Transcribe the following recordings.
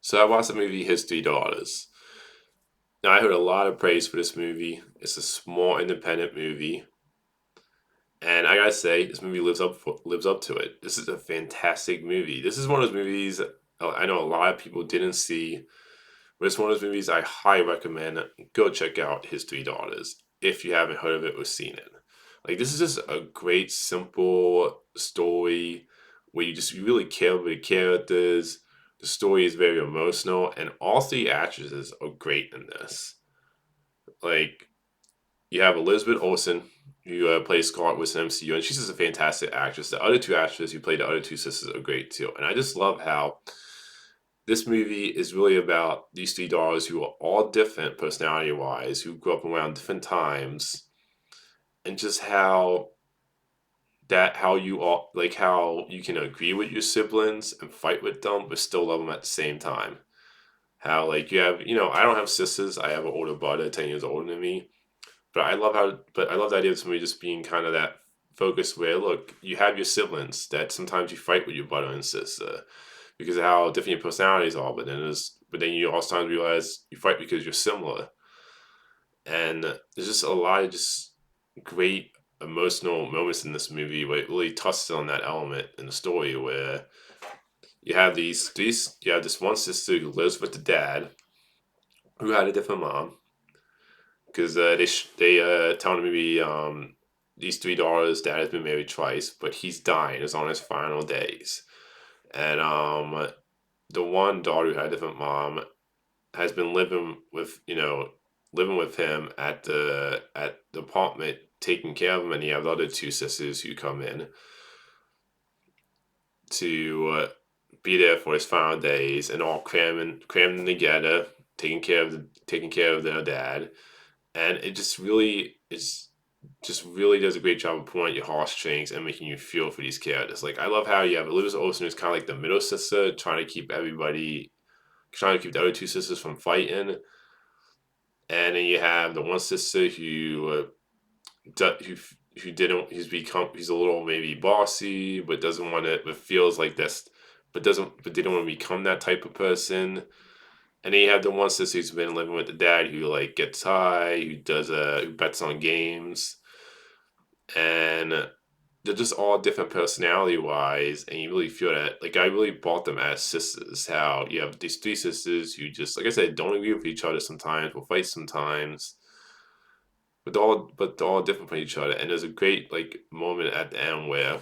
So I watched the movie His Three Daughters. Now I heard a lot of praise for this movie. It's a small independent movie, and I gotta say, this movie lives up to it. This is a fantastic movie. This is one of those movies I know a lot of people didn't see, but it's one of those movies I highly recommend. Go check out His Three Daughters if you haven't heard of it or seen it. Like this is just a great, simple story where you really care about the characters. The story is very emotional, and all three actresses are great in this. Like you have Elizabeth Olsen, who plays Scarlet Witch in MCU, and she's just a fantastic actress. The other two actresses who played the other two sisters are great too, and I just love how this movie is really about these three daughters who are all different personality wise, who grew up around different times, and just how you all like how you can agree with your siblings and fight with them, but still love them at the same time. How like you have, I don't have sisters. I have an older brother, 10 years older than me. But I love the idea of somebody just being kind of that focus where look, you have your siblings that sometimes you fight with your brother and sister because of how different your personalities are. But then you also sometimes realize you fight because you're similar. And there's just a lot of just great emotional moments in this movie where it really touches on that element in the story where you have this one sister who lives with the dad who had a different mom because they tell the movie these three daughters dad has been married twice but he's dying, is on his final days, and the one daughter who had a different mom has been living with him at the apartment, taking care of him, and you have the other two sisters who come in to be there for his final days, and all cramming together, taking care of their dad, and it just really does a great job of pulling at your heartstrings and making you feel for these characters. Like I love how you have Elizabeth Olsen, who's kind of like the middle sister, trying to keep the other two sisters from fighting, and then you have the one sister who didn't he's a little maybe bossy but doesn't want to, but feels like this, but didn't want to become that type of person. And then you have the one sister who's been living with the dad who like gets high, who bets on games, and they're just all different personality wise, and you really feel that. Like I really bought them as sisters. How you have these three sisters who just, like I said, don't agree with each other sometimes, will fight sometimes, but they're all different from each other. And there's a great like moment at the end where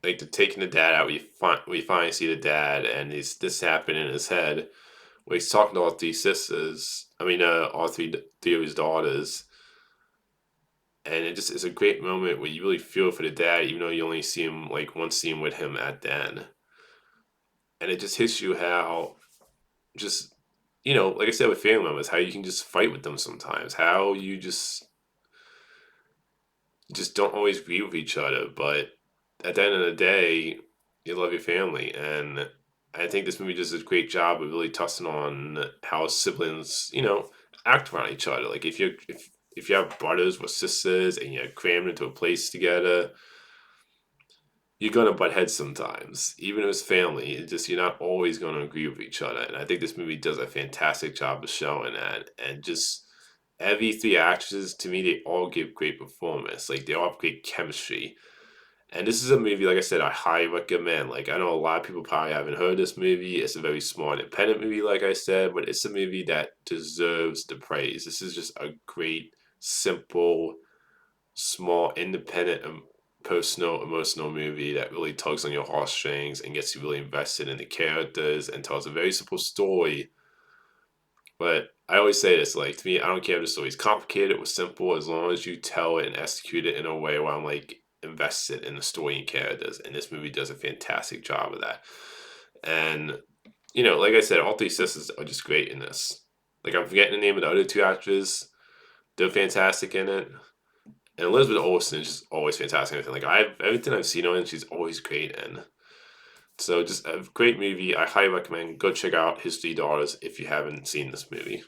like they're taking the dad out. We finally see the dad, and this happened in his head where he's talking to all three sisters. I mean, all three of his daughters, and it just is a great moment where you really feel for the dad, even though you only see him like one scene with him at the end, and it just hits you how just like I said with family members, how you can just fight with them sometimes, how you just don't always agree with each other, but at the end of the day, you love your family, and I think this movie does a great job of really touching on how siblings, act around each other. Like if you have brothers or sisters and you're crammed into a place together, you're gonna butt heads sometimes. Even if it's family, it's just you're not always gonna agree with each other. And I think this movie does a fantastic job of showing that. And just every three actresses, to me, they all give great performance. Like they all have great chemistry. And this is a movie, like I said, I highly recommend. Like I know a lot of people probably haven't heard of this movie. It's a very small independent movie, like I said, but it's a movie that deserves the praise. This is just a great, simple, small, independent, personal, emotional movie that really tugs on your heartstrings and gets you really invested in the characters and tells a very simple story. But I always say this, like to me, I don't care if the story's complicated or simple, as long as you tell it and execute it in a way where I'm like invested in the story and characters. And this movie does a fantastic job of that. And like I said, all three sisters are just great in this. Like I'm forgetting the name of the other two actors. They're fantastic in it. And Elizabeth Olsen is just always fantastic. Like everything I've seen her in, she's always great in. So just a great movie. I highly recommend go check out His Three Daughters if you haven't seen this movie.